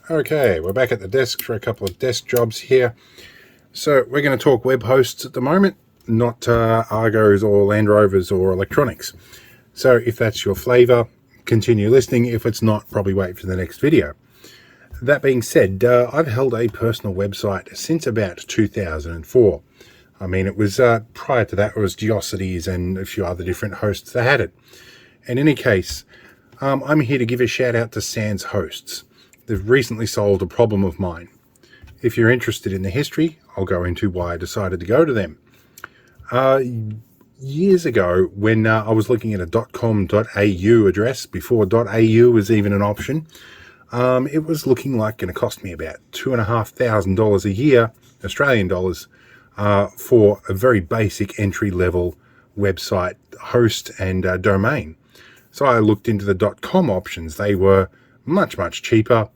Okay, we're back at the desk for a couple of desk jobs here. So we're going to talk web hosts at the moment, not Argos or Land Rovers or electronics. So if that's your flavor, continue listening. If it's not, probably wait for the next video. That being said, I've held a personal website since about 2004. I mean, it was prior to that, it was Geocities and a few other different hosts that had it. In any case, I'm here to give a shout out to Sans Hosts. They've recently solved a problem of mine. If you're interested in the history, I'll go into why I decided to go to them. Years ago, when I was looking at a .com.au address, before .au was even an option, it was looking like going to cost me about $2,500 a year, Australian dollars, for a very basic entry-level website host and domain. So I looked into the .com options. They were much, much cheaper,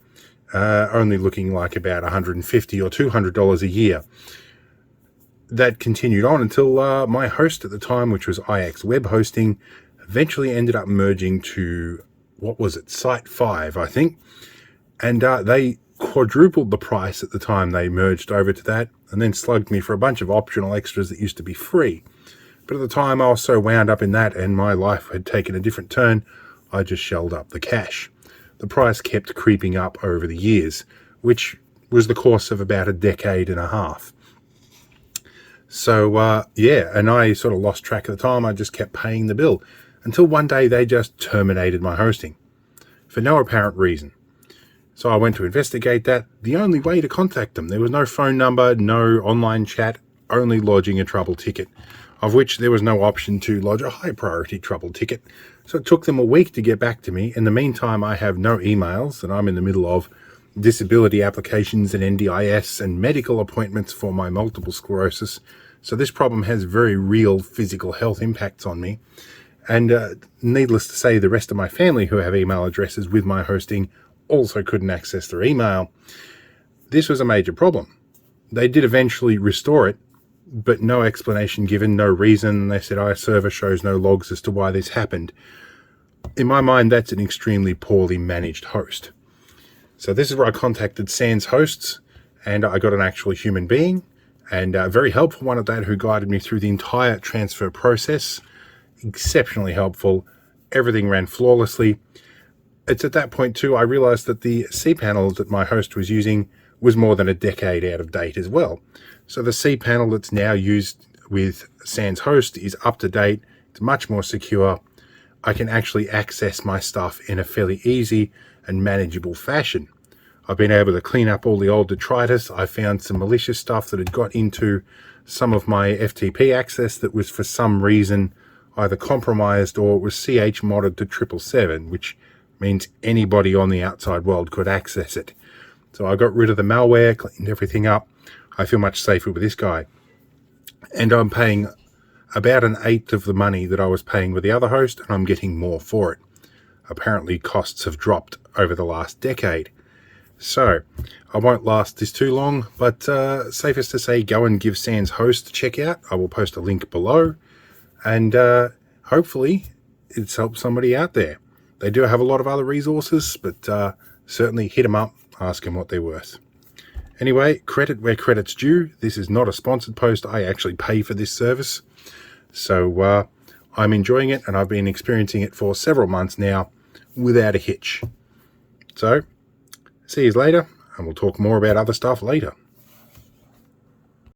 only looking like about $150 or $200 a year. That continued on until my host at the time, which was IX Web Hosting, eventually ended up merging to, what was it, Site 5, I think. And they quadrupled the price at the time they merged over to that, and then slugged me for a bunch of optional extras that used to be free. But at the time, I was so wound up in that, and my life had taken a different turn, I just shelled up the cash. The price kept creeping up over the years, which was the course of about a decade and a half. So, yeah, and I sort of lost track of the time. I just kept paying the bill until one day they just terminated my hosting for no apparent reason. So I went to investigate that. The only way to contact them, there was no phone number, no online chat, only lodging a trouble ticket, of which there was no option to lodge a high priority trouble ticket. So it took them a week to get back to me. In the meantime, I have no emails, and I'm in the middle of disability applications and NDIS and medical appointments for my multiple sclerosis. So this problem has very real physical health impacts on me. And needless to say, the rest of my family who have email addresses with my hosting also couldn't access their email. This was a major problem. They did eventually restore it, but no explanation given, no reason. They said, our server shows no logs as to why this happened. In my mind, that's an extremely poorly managed host. So this is where I contacted Sans Hosts, and I got an actual human being, and a very helpful one at that, who guided me through the entire transfer process. Exceptionally helpful. Everything ran flawlessly. It's at that point too, I realized that the cPanel that my host was using was more than a decade out of date as well. So the cPanel that's now used with Sans Host is up to date. It's much more secure. I can actually access my stuff in a fairly easy and manageable fashion. I've been able to clean up all the old detritus. I found some malicious stuff that had got into some of my FTP access that was for some reason either compromised or it was CH modded to 777, which means anybody on the outside world could access it. So I got rid of the malware, cleaned everything up. I feel much safer with this guy. And I'm paying about an eighth of the money that I was paying with the other host, and I'm getting more for it. Apparently costs have dropped over the last decade. So I won't last this too long, but safest to say, go and give Sans Host a check out. I will post a link below, and hopefully it's helped somebody out there. They do have a lot of other resources, but certainly hit them up, ask them what they're worth. Anyway, credit where credit's due. This is not a sponsored post. I actually pay for this service. So I'm enjoying it, and I've been experiencing it for several months now without a hitch. So see you later, and we'll talk more about other stuff later.